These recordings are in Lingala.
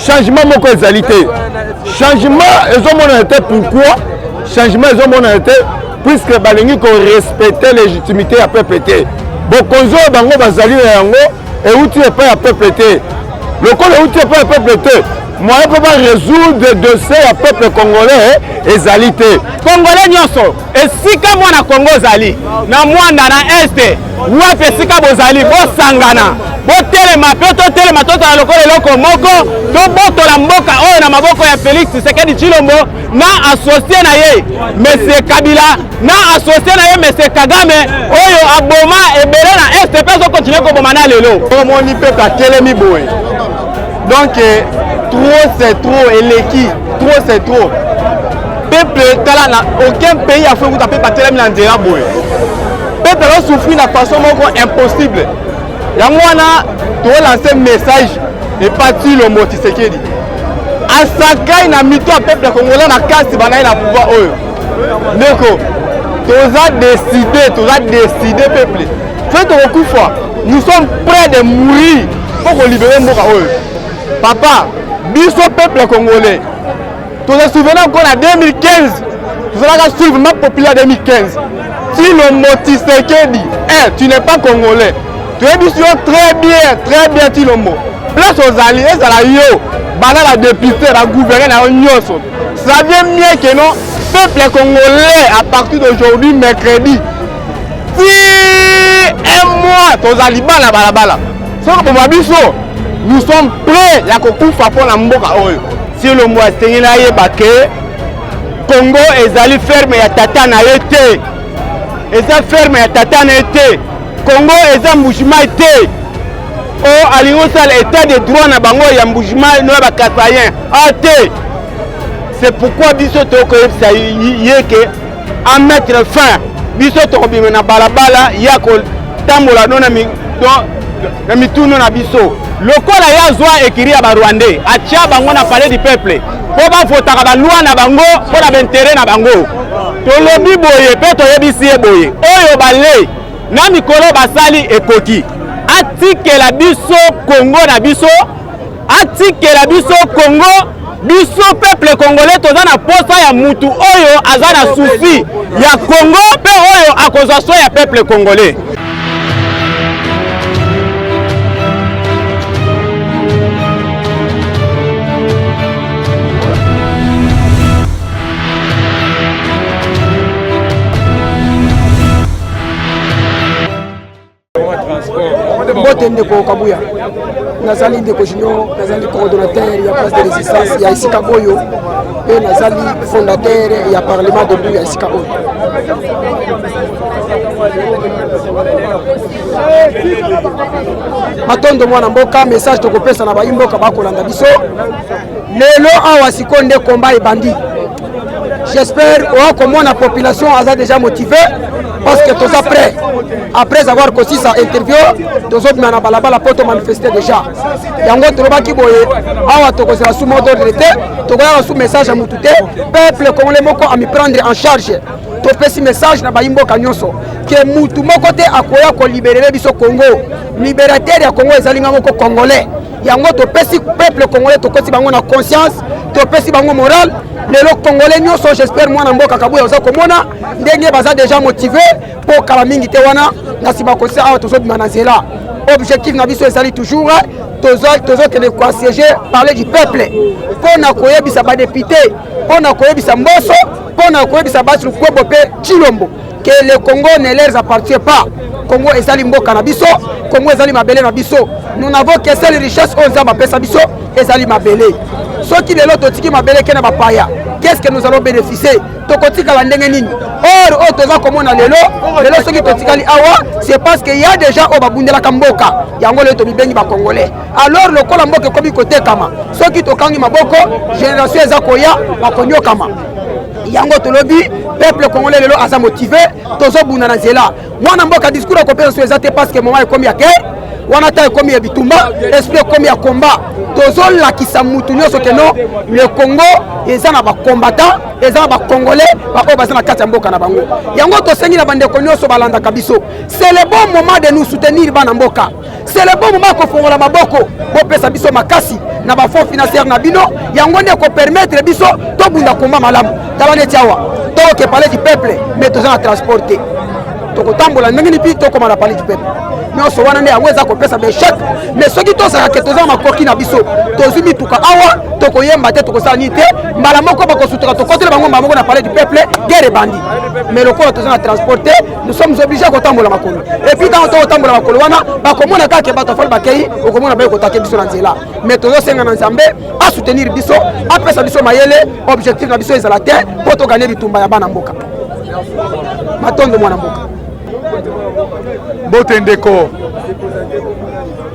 changement moko ezalité. Changement ezomona été pourquoi? Changement ezomona été puisque balingi ko respecter légitimité à peuple té. Bokonzo bango bazali yango et outil pas à peuple té. Le col outil pas à peuple té. Moi je peux pas résoudre des dossiers à peuple congolais ezalité. Congolais nyonso esika mwana Congo zali na mwanda na este wapi esika bozali bosangana botelema pe totelema totala lokolo eloko moko tobotola mboka oyo na maboko ya Félix Tshisekedi Tshilombo na associé na ye Monsieur Kabila na associé na ye Monsieur Kagame oyo aboma ebele na este pe zo continuer koboma na lelo omoni pe ka telemi boy. Donc trop c'est trop et l'équipe trop c'est trop. Peuple talana aucun pays a fait vous taper par telemi na ndera boy. Peuple a souffert de façon impossible. Yangwana to lancer message et parti le mot Tshisekedi. Asakai na mito peuple congolais na kasi banaye na pouvoir oyo. Ndeko toza décidé peuple. Fait au coup fois, nous sommes prêts de mourir pour libérer mboka oyo. Papa, biso peuple congolais. Tu te souviens encore en 2015, tu seras suivre ma population en 2015. Si le mot Tshisekedi, tu n'es pas congolais. Tu es bien très bien, tu le mot. Place aux alliés, ça la yo, la député, la gouverneur, la nyoso. Ça vient mieux que non, peuple congolais à partir d'aujourd'hui, mercredi. Si un mois, tu as liban la balabala. Nous sommes prêts à couper pour la mboka oyo. Si le mois est là, Congo ezali ferme ya tata na été. Eza ferme ya tata na été. Congo eza mbujima été. O alingosal état de droit na bango ya mbujima no ba kasayen. Ate. C'est pourquoi biso to ko yebisa yeke à mettre fin. Biso to bima na balabala ya ko tambola nona mi na mituno na biso. Lokola ya zwa ekiri ya Rwandais atia bango na palais du peuple. Po ba votaka ba loi na bango, po na intérêt na bango. To lobi boye pe to yebisi boye. Oyo bale na mikolo basali ekoki. Atikela biso Congo na biso. Atikela biso Congo. Biso peuple congolais toza na posa ya mutu oyo aza na souci ya Congo pe oyo akozwa so ya peuple congolais. Bote ndeko Kabuya nazali ndeko junior nazali coordonnateur ya place de résistance ya Isika Boyo et nazali fondateur ya parlement de Buya Isika Boyo. Matondo mwana mboka message tokopesa na bayimboka bakolanda biso lelo awa sikonde combat ebandi. J'espère que la population a déjà motivé parce que tous après avoir aussi sa interview, tous autres na balabala poto manifester déjà. Yango trobaki boye awa to kozela sous mot d'ordre to koya sous message à mututé peuple congolais moko a me prendre en charge. To pesi message na bayimbo kanyonso que mutu moko te akoya ko libérer biso Congo. Libérateur ya Congo ezalinga moko congolais. Yango to pesi peuple congolais to koti bango na conscience, to pesi bango moral. Les Congolais nyonso j'espère moi na mboka Kabuya oza komona ndenge baza déjà motivé pour kala mingi te wana na siba kosa awa tozo bimanazela. Objectif na biso ezali toujours tozo que ko siéger parler du peuple pour na koyebisa ba député pour na koyebisa Mboso pour na koyebisa Bassirou Kwebo pe Tshilombo que le Congo ne leur appartient pas. Congo ezali mboka na biso, Congo ezali mabele na biso. Nous n'avons que seule richesse on za ba pesa biso ezali mabele. Ceux qui les lots tiki mabele kena bapaya. Qu'est-ce que nous allons bénéficier? Tokotika la ndenge nini? Or otoza komona lelo ceux qui totikali awa c'est parce qu'il y a déjà au babundela kamboka. Yango le to bibengi ba congolais. Alors le kola mboka kobi côté kama. Ceux qui tokangi maboko génération ezakoya bakonyo kama. Yango tolobi peuple congolais lelo asa motivé tozo bunda na zela. Mwana mboka discours ko pesa ezate parce que moment est comme ya ke wana ta ekomi ya bitumba esprit ekomi ya combat tozolakisa mutu nyonso ke non le Congo eza na bacombattant eza na bacongolais baoyo baza na kati ya mboka na bango yango tosengi na bandeko nyonso balandaka biso c'est le bon moment de nous soutenir bana mboka c'est le bon moment kofongola maboko bopesa biso makasi na bafonds financière na bino yango nde kopermettre biso tobunda komba malamu tala neti awa toke parler du peuple mais toza na transporter tokotambola ndenge ni pi tokoma na parler du peuple nyonso wana nde yango eza kopesa bechec mais soki tozalaka ke toza makoki na biso tozwi mituka awa tokoyemba te tokosala nini te mbala moko bakosutuka tokotela bango mbala moko na parler du peuple guerre bandi mais lokola toza na transporter nous sommes obligés kotambola makolo et puis ntango tokotambola makolo wana bakomona kaka bato afali bakei okomona baye kotake biso na nzela mais tozosenga na nzambe asoutenir biso apesa biso mayele objectif na biso ezala te mpo toganye bitumba ya bana mboka matondo mwana mboka Botendeko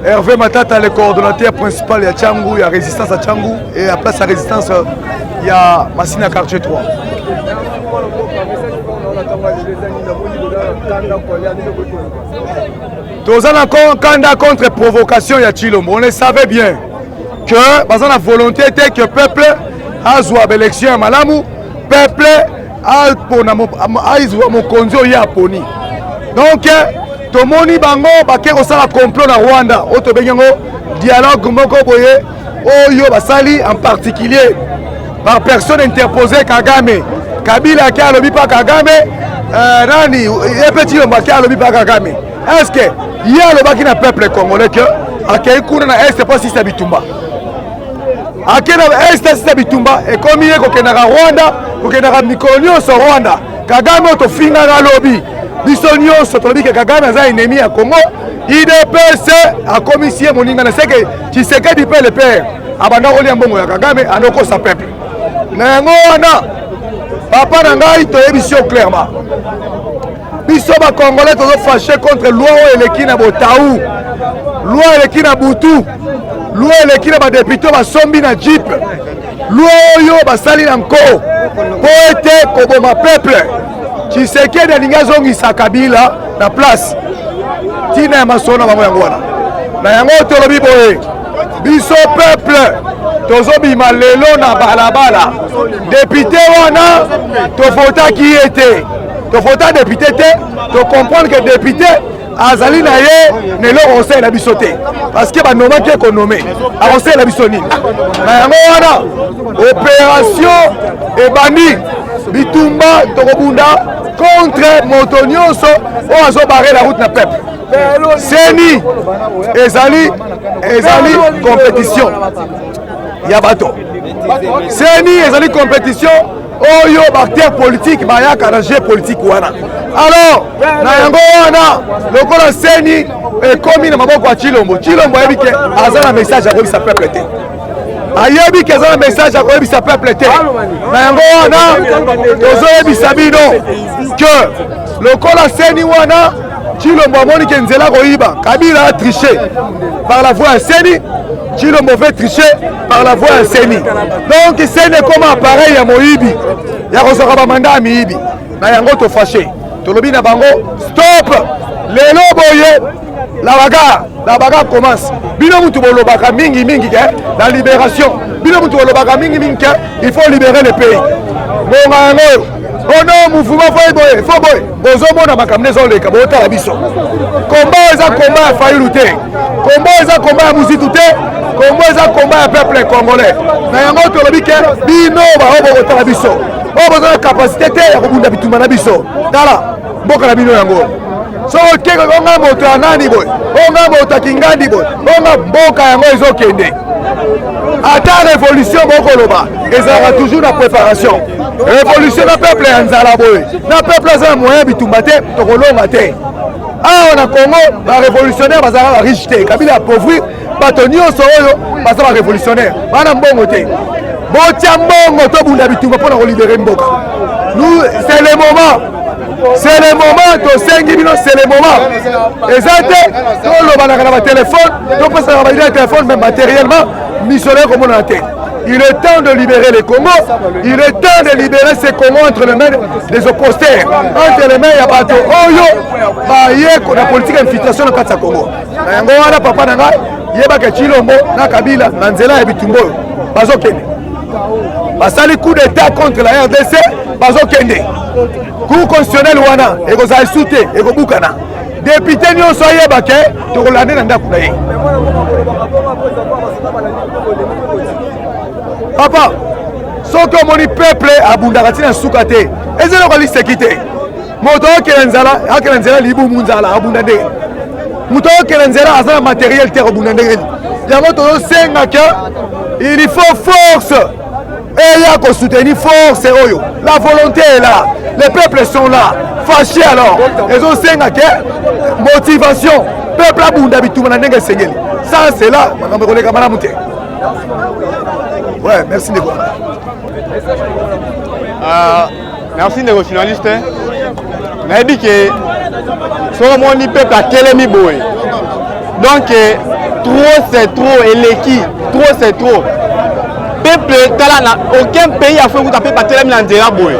Hervé Matata, le coordonnateur principal de Tchangou, il y a résistance à Tchangou et à place à résistance il y a Massina quartier 3. Tous en accord contre provocation il y a Chilombo. On le savait bien que par la volonté était que le peuple a joué à l'élection à Malamu, peuple a joué à Mokonzo et à Poni. Donc, tomoni bango bake kosala complot na Rwanda oto benyango dialogue moko boye oyo basali en particulier par personne interposée Kagame Kabila ki alobi pa Kagame nani epeti lo mbaki alobi pa Kagame est-ce que il y a le baki na peuple congolais que akei kuna na est pas si ça bitumba akena est si ça bitumba et comme il ko kenaka Rwanda ko kenaka mikonyo so Rwanda Kagame oto finga na lobby biso nyonso tolobi ke Kagame aza ennemi ya Congo IDPS akomisie moninga na seke Tshisekedi pe le père abanda kolia mbongo ya Kagame anokosa peuple na yango wana papa na ngai toyebi biso clairement biso bakongolais tozo fâché contre loi oyo eleki na botaou loi eleki na butu loi eleki na badepute basombi na jeep loi oyo basali na nko po ete koboma peuple Tshisekedi alingi azongisa Kabila na place tina ya masona bango yango wana na yango tolobi boye biso peuple tozobima lelo na balabala député wana tofotaki ye te tofota député te tocomprendre que député azali na ye nelo conseil na biso te parce que banomaki ekonome akonseil na biso nini na yango wana opération ebandi bitumba tokobunda contre moto nyonso oyo azobare la route na peuple seni ezali compétition ya bato seni ezali compétition oyo baacteur politique bayaka na jeu politique wana alors na yango wana lokola seni ekomi na maboko ya Chilombo ayebi ke aza na message akoyebisa peuple te ayebi ke aza na message akoyebisa peuple te na yango wana tozoyebisa bino ke lokola seni wana Chilombo amoni ke nzela koyiba Kabila a triché par la voie ya seni Chilombo veut tricher par la voie ya seni donc seni ekoma appareil ya moyibi ya kosoka bamanda ya miyibi na yango tofashe tolobi na bango stop lelo boye la bagarre commence bino mutu bolobaka mingi ke la libération bino mutu bolobaka mingi ke il faut libérer le pays ngonga yango oh non mouvement faut boye bozomona makambo ezoleka botala biso komba eza komba ya fayulu te komba eza komba ya muzitu te komba eza komba ya peuple congolais na yango tolobi ke bino baoyo bokotala biso oyo boza na kapasité te ya kobunda bitumba na biso tala mboka na bino yango so okeke onga moto ya nani boye onga moto ya kingandi boye onga mboka yango ezokende ata révolution bokoloba ezalaka toujours na préparation révolution na peuple ya nzala boye na peuple aza na moyen bitumba te tokolonga te awa na Congo barévolutionnaire bazalaka bariche te Kabila appauvrir bato nyonso oyo baza barévolutionnaire bana mbongo te botia mbongo tobunda bitumba mpona kolibere mboka nous c'est le moment tosengi bino c'est le moment eza te tolobanaka na batelefone topesanaka baidea ya telefone mais matériellement missionnaire komonana te Il est temps de libérer les Congos. Il est temps de libérer ces Congos entre les mains des oppositeurs. Entre les mains, il y a bateau. Il y a la politique d'infiltration dans le Congo. Il y a papa Nanga, il y a Chilombo, Kabila, Nanzela et Bitumbo. Bazo Kende. Basali coup d'état contre la RDC, Bazo Kende. Cour constitutionnel Wana, et vous avez sauté, et vous boukana. Député Nyon Soye Baké, tu as l'année dans Dakunaye. Papa, ce que mon peuple a Bundarati dans Soukate, et c'est le liste quitté. Moto Kelenzala, Akelenzala, Libou Munzala, Abundade. Moto Kelenzala, Azan matériel terre Abundade. Yamoto Sengaka, il faut force. Et il y a qu'on soutenir force. La volonté est là. Les peuples sont là. Fâchés alors. Ils ont Sengaka, motivation. Peuple Abundade, tout le monde a Sengeli. Ça, c'est là. Ouais, merci Nego. Merci Nego, journaliste. Mais dit que ce monde ni peuple à quel est boy. Donc trop c'est trop et l'équipe trop c'est trop. Peuple talent aucun pays a fait vous taper par tel en dira boy.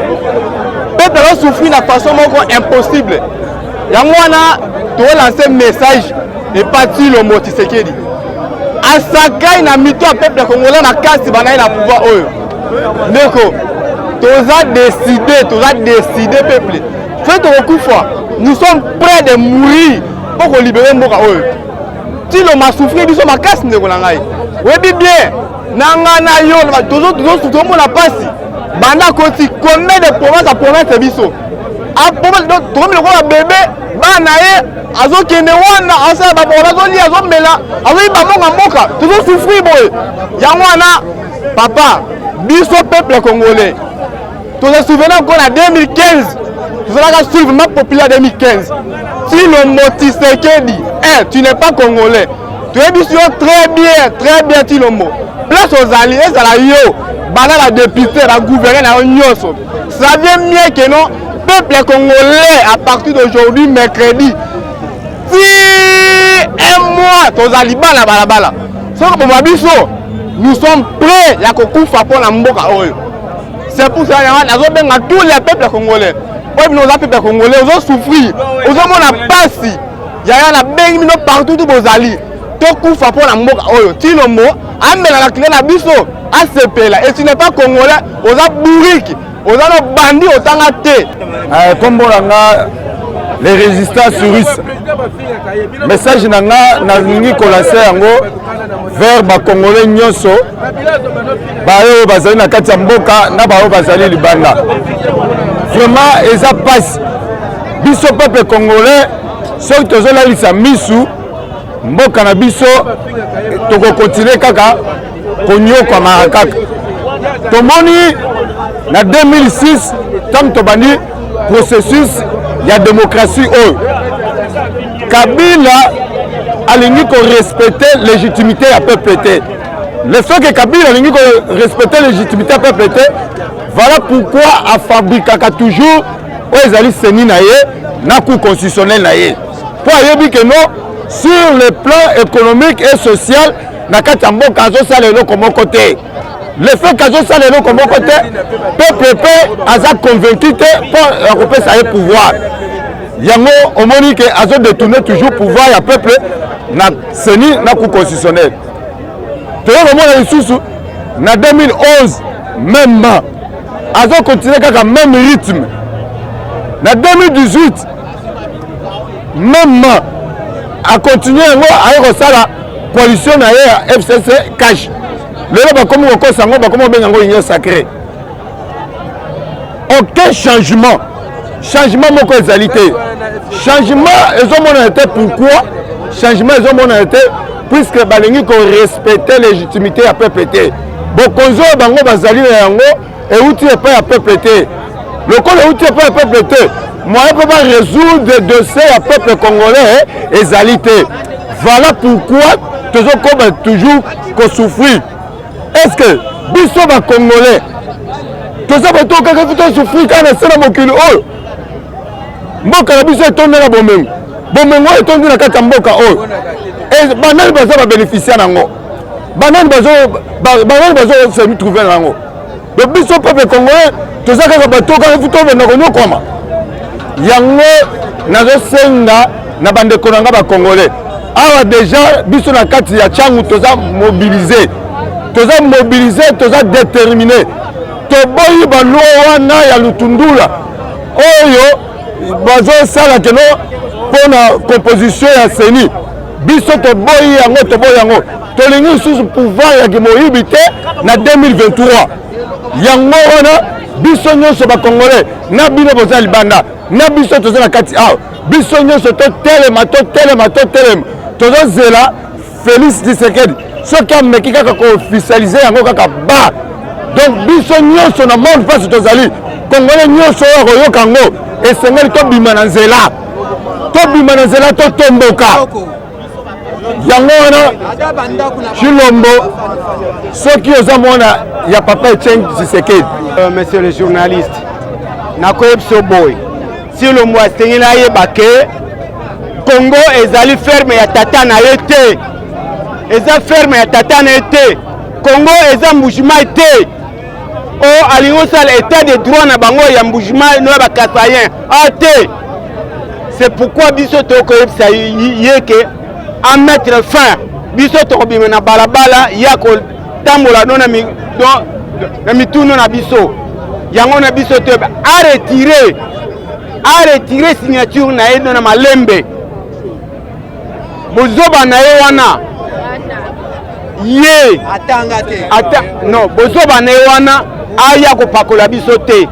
Peuple a souffert de façon impossible. Yamwana doit lancer un message et partir le mot Tshisekedi. Asaka na mito peuple congolais na casse banaï na pouvoir eux. Neko toza décidé peuple. Faites beaucoup fois. Nous sommes prêts de mourir pour libérer Mboka eux. Si l'on m'a souffert, nous sommes à casse de Golangaï. Oui bien. Nanga na yo toujours tout le monde a passé. Banda koti combien de provinces à province biso. A province donc tout le monde a bébé banaye azo kende wana asa ba azo li azo mela azo ba monga toujours souffrir boy. Yangwana papa biso peuple congolais. Tous les souvenirs qu'on a 2015. Vous allez suivre ma populaire 2015. Si le motif dit, tu n'es pas congolais. Tu es bien très bien, tu le mot. Place aux alliés, ça la yo, la député, la gouverneur, la nyoso. Ça vient mieux que non, peuple congolais à partir d'aujourd'hui, mercredi. Si un mois, tous alliés, la balabala. Nous sommes prêts à couper pour la mboka. C'est pour ça que nous avons tous les peuples congolais. Nous avons peuple congolais, nous avons souffert. Nous avons passé. Il y a un béni partout où vous allez. Tout coup pour la mboka. Si le mot, amène la clé à biso, à ce pays-là. Et si tu n'es pas congolais, vous avez bourrique, vous avez bandit au tangaté. Comme les résistants russes. Message nanga na lingi kolancer yango vers ba congolais nyonso bayo bazali na kati ya mboka na bayo bazali libanda. Vraiment eza passe biso peuple congolais soki tozolalisa misu mboka na biso toko continuer kaka konyokwa kaka. Tomoni na 2006 tant tobandi processus ya démocratie oyo Kabila alingi ko respecter légitimité à PPT. Le fait que Kabila alingi ko respecter légitimité à PPT, voilà pourquoi a fabriqué toujours aux alliés seni na ye na cour constitutionnel na ye. Pour ayebi que non sur le plan économique et social na kati mboka zo sala le comme côté. Le fait que ça le comme côté PPP a convaincu pour occuper sa pouvoir. Yango omoni que azo détourner toujours pouvoir ya peuple na seni na cour constitutionnel. Toyo komona lisusu na 2011 même azo continuer kaka même rythme. Na 2018 même a continuer yango a resala coalition na ya FCC cash. Lelo ba komo ko sango ba komo benga ngo union sacrée. Aucun changement moko ezalité. Changement ezomona été pourquoi changement ezomona été puisque balingi ko respecter légitimité à PPT. Bokonzo bango bazali yango et outil pas à PPT. Le col outil pas à PPT. Moi je peux pas résoudre des dossiers à peuple congolais ezalité. Voilà pourquoi toujours qu'on souffrir. Est-ce que biso ba congolais toza bato kaka fito souffrir kana sala mokili oyo mboka na biso etonde na bomengo etondi na kati ya mboka oyo et banani baza ba bénéficiaire nango banani bazo semi trouver nango donc biso peuple congolais toza kaka bato kaka tovenda konyokoma yango nazosenga na bandeko na nga bacongolais awa déjà biso na kati ya changu toza mobilisé toza déterminé toboyi baloi wana ya lutundula oyo bazosala keno mpona composition ya seni biso toboyi yango tolingi lisusu pouvoir ya kimoyibi te na 2023 yango wana biso nyonso bacongolais na bino boza libanda na biso toza na kati awa biso nyonso totelema tozozela Félix Tshisekedi soki ameki kaka koofficialize yango kaka ba donc biso nyonso na monde mpasi tozali congolais nyonso oyo koyoka yango esengeli tobima na nzela totomboka yango wana Chilombo soki oza mwana ya papa Etienne Tshisekedi. Monsieur le journaliste nakoyebisa boy Chilombo asengeli ayeba ke Congo ezali ferme ya tata na ye te eza ferme ya tata na ye te Congo eza mbujima te o alingi osala état de droit na bango ya mbujima no ya bakasayen te. C'est pourquoi biso tokoyebisa ye ke à mettre fin biso tokobima na balabala ya kotambola no na mitunu na biso yango na biso to a retirer signature na ye no na malembe bozoba na ye wana ye non bozoba na ye wana aya kopakola biso te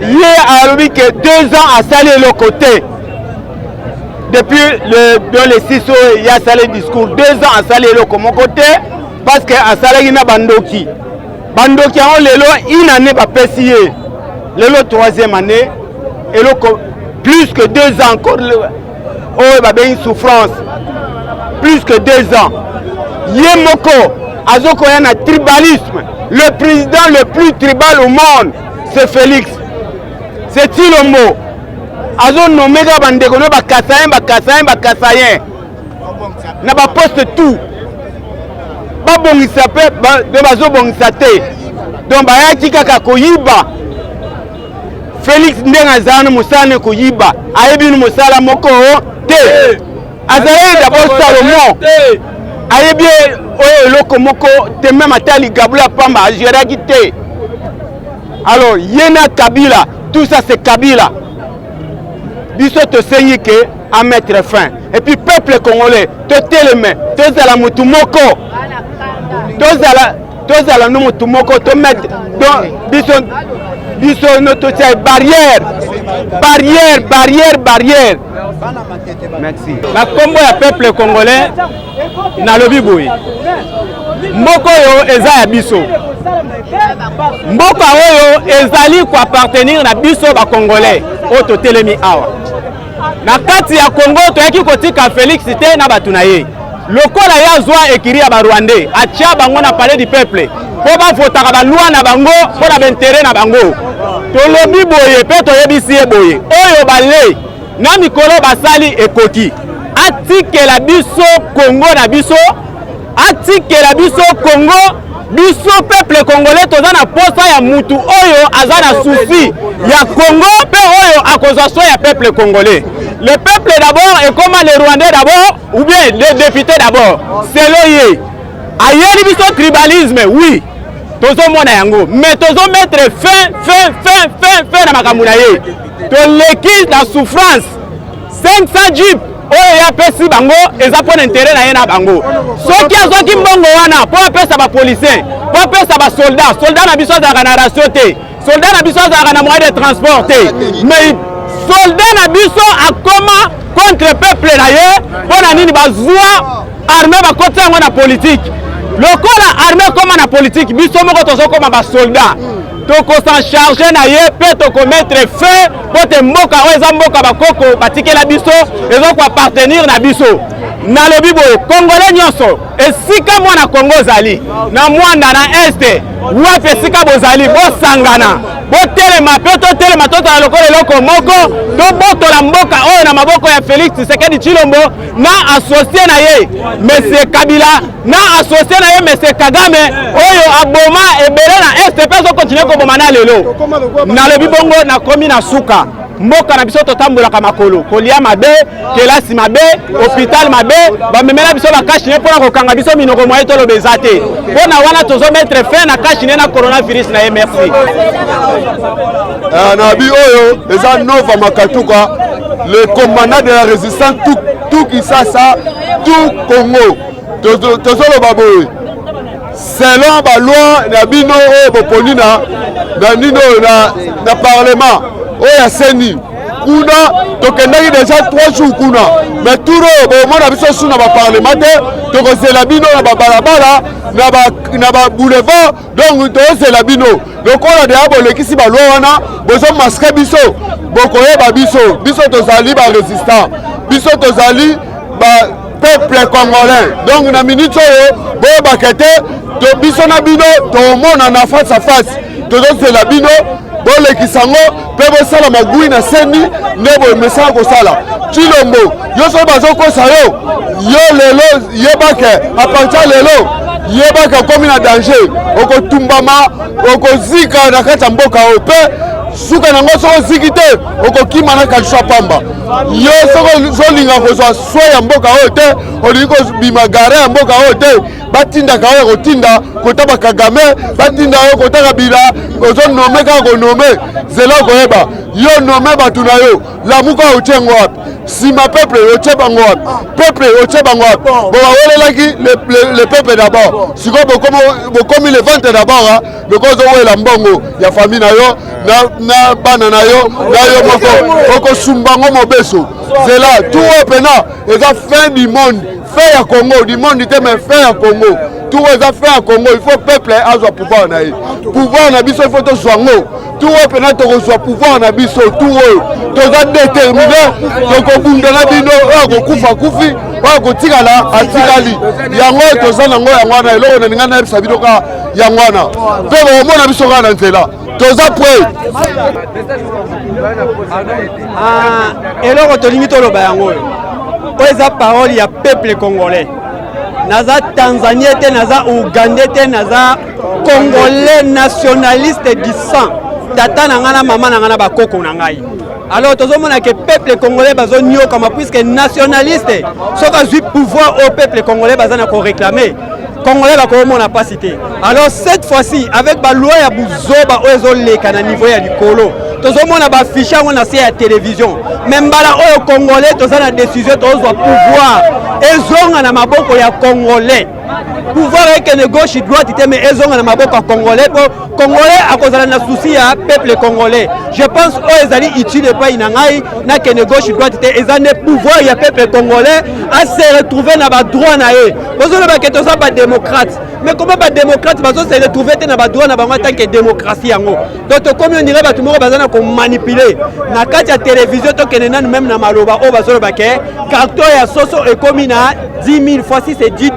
ye alobi ke 2 ans asali eloko te depuis dans les 6 ans il y a salé discours 2 ans asali eloko moko te parce que asalaki na bandoki yango lelo une année bapesi ye lelo 3e année eloko plus que 2 ans encore oyo babengi souffrance plus que 2 ans ye moko azokoya na tribalisme. Le président le plus tribal au monde c'est Félix, c'est Chilombo azo nommé ga bandeko no bakasayen na ba poste tout babongisa pe de bazobongisa te donc bayaki kaka koyiba. Félix ndenga azana musane koyiba ayebi no musala moko te azali d'abord Salomon ayebi oyo eloko moko te même atali gabula pamba agéraki te. Alors yena Kabila tout ça c'est Kabila biso tosengi ke à mettre fin et puis peuple congolais toteleme tozala mutu moko tozala no mutu moko to mettre biso no totia barrière. Merci. La combo ya peuple congolais na lobi boy mboko yo eza ya biso mboka oyo ezali ko appartenir na biso ba congolais o totelemi awa na kati ya Congo toyaki kotika Félix te na batu na ye lokola ya zwa ekiri ya ba Rwandais atia bango na palais du peuple po ba votaka ba loi na bango po na intérêt na bango tolobi boye pe toyebisi ye boye oyo bale na mikolo basali ekoki atikela biso Congo na biso atikela biso Congo biso peuple congolais toza na posa ya mutu oyo aza na souci ya Congo pe oyo akozwa so ya peuple congolais. Le peuple d'abord et comment les Rwandais d'abord ou bien les députés d'abord c'est loye ayeli biso tribalisme oui tozo mona yango mais tozo mettre fin na makambo na ye to leki la souffrance 500 jeep oyo ya pesi bango eza pona intérêt na ye na bango soki azoki mbongo wana po apesa ba policier po apesa ba soldat na biso azalaka na ratio te soldat na biso azalaka na moyen de transport te mais soldat na biso akoma contre peuple na ye pona nini bazwa armée bakoti yango na politique lokola armée koma na politique biso moko tozokoma ba soldat tokosan charger na ye pe tokomettre fin po te mboka oyo eza mboka bakoko batikela biso ezoko appartenir na biso nalobi boye Congolais nyonso esika mwana Congo zali na mwanda na este wapi esika bozali bosangana botelema pe totelema totala lokola eloko moko tobotola mboka oyo na maboko ya Félix Tshisekedi Tshilombo na associé na ye Monsieur Kabila na associé na ye Monsieur Kagame oyo aboma ebele na este pe zo continuer koboma na lelo nalobi bongo na komi na suka mboka na biso totambolaka makolo kolia mabe kelasi mabe hôpital mabe bamemela biso bakashine mpona kokanga biso minoko moye tolobeza te mpona wana tozomettre fin na kashine na coronavirus na ye merci na bi oyo eza Nova Makatuka le commandant de la résistance tout Kisasa tout Congo tozoloba boye selon baloi na bino oyo boponi na nino na parlement oya seni kuna tokendaki déjà 3 jours kuna mais turo bomona biso suna ba parlementaire tokozela bino na babalabala na ba boulevard donc tozela bino lokola deya bolekisi balwa wana bozo maske biso bokoyeba biso tozali ba résistant biso tozali ba peuple congolais donc na minute oyo boyebaka te to biso na bino tomona na face à face tozozela bino bolekisango mpe bosala magui na seni nde bomesala kosala Tshilombo yo so bazokosa yo lelo yebake apartir lelo yebake okomi na danger okotumbama okozika na kati ya mboka oyo mpe suka nango soko ziki te okokima na kalisa pamba yo soko zolinga kozwa swa ya mboka oyo te olingi kobima gare ya mboka oyo te batindaka oyo kotinda kota bakagame batinda oyo kota kabila ozonome kaka konome zela koyeba yo nome bato na yo lamuka otie ngo wapi nsima peuple otie bango wapi peuple otie bango wapi bokawelelaki le peuple d'abord sikoyo bokomi le ventre d'abord loko ozowela mbongo ya famille na yo na bana na yo moko okosumbango mobeso zela tout oyo pena eza fin du monde fin ya Congo du monde te mais fin ya Congo tout eza fin ya Congo il faut peuple azwa pouvoir na ye pouvoir na biso il faut tozwa ngo tout oyo pena tokozwa pouvoir na biso tout oyo toza déterminé tokobundana bino oyo kokufa kufi oyo kotikala atikali yango oyo toza nango yango wana eloko na ninga nayebisa bino kaka yango wana mpe bokomona biso kaka na nzela toza prêt eloko tolingi toloba yango oyo eza parole ya peuple congolais naza tanzanien te naza ougandais te naza congolais nationaliste du sang tata na nga na mama na nga na bakoko na ngai alors tozomona ke peuple congolais bazoniokama puisque nationaliste soki azwi pouvoir au peuple congolais baza na koréclame congolais bakomona pasi te alors cette fois-ci avec baloi ya buzoba oyo ezoleka na niveau ya likolo tozomona bafiche yango na se ya télévision me mbala oyo congolais toza na décision tozwa pouvoir ezonga na maboko ya congolais pouvoir ekende gauche droite te me ezonga na maboko ya congolais po congolais akozala na souci ya peuple congolais je pense oyo ezali utile epai na ngai nakende gauche droite te eza nde pouvoir ya peuple congolais ase retrouver na badroit na ye bozolobake toza badémocrate mais comment badémocrate bazose retrouver te na badroit na bango atanke démocratie yango donc tokomi ondire bato moko baza na komanipule na kati ya télévision tokende nanu même na maloba oyo bazolobake carton ya soso ekomi na 10 000 fois si c'est $10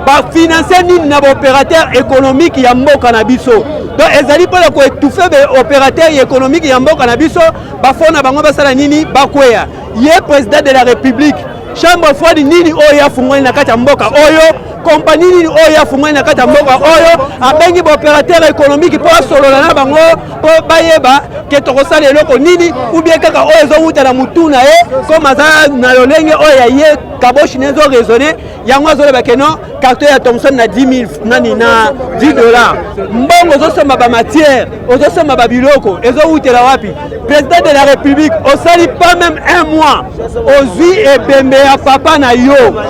bafinanse nini na baopérateur économique ya mboka na biso donc ezali mpona koétouffe baopérateur économique ya mboka na biso bafo na bango basala nini bakweya ye président de la république chambre froide nini oyo afungwani na kati ya mboka oyo compagnie nini oyo afungwani na kati ya mboka oyo abengi baopérateur économique mpo asolola na bango mpo bayeba ke tokosala eloko nini ubie kaka oyo ezowuta na mutu na ye comme aza na lolenge oyo ya ye kaboshi ne ezoraisonne yango azoloba ke non carton ya Thomson na 10 000 nani na $10 mbongo ozosomba bamatière ozosomba babiloko ezowutela wapi président de la république osali pas même un mois ozwi ebembe ya papa na yo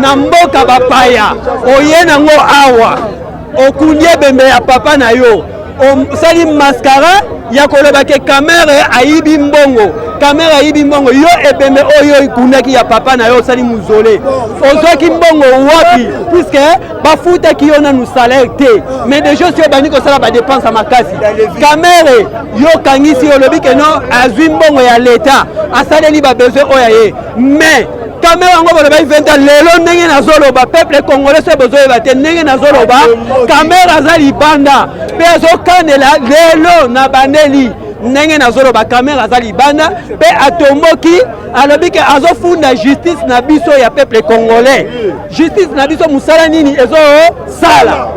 na mboka bapaya oye nango awa okundi ebembe ya papa na yo osali mascara ya koloba ke kamera ayibi mbongo kamera ayibi mbongo yo ebembe oyo ikundaki ya papa na yo osali muzole ozwaki mbongo wapi puisque bafutaki yo nanu salaire te mais des choses yo bandi kosala badepense ya makasi kamera yo kangisi olobi ke no azwi mbongo ya leta asaleli babesoin oyo ya ye mais bakamera yango baloba 20 ans lelo ndenge nazoloba peuple congolais so bozoyeba te ndenge nazoloba kamera aza libanda mpe azokanela lelo na bandeli ndenge nazoloba kamera aza libanda mpe atomboki alobi ke azofunda justice na biso ya peuple congolais justice na biso mosala nini ezosala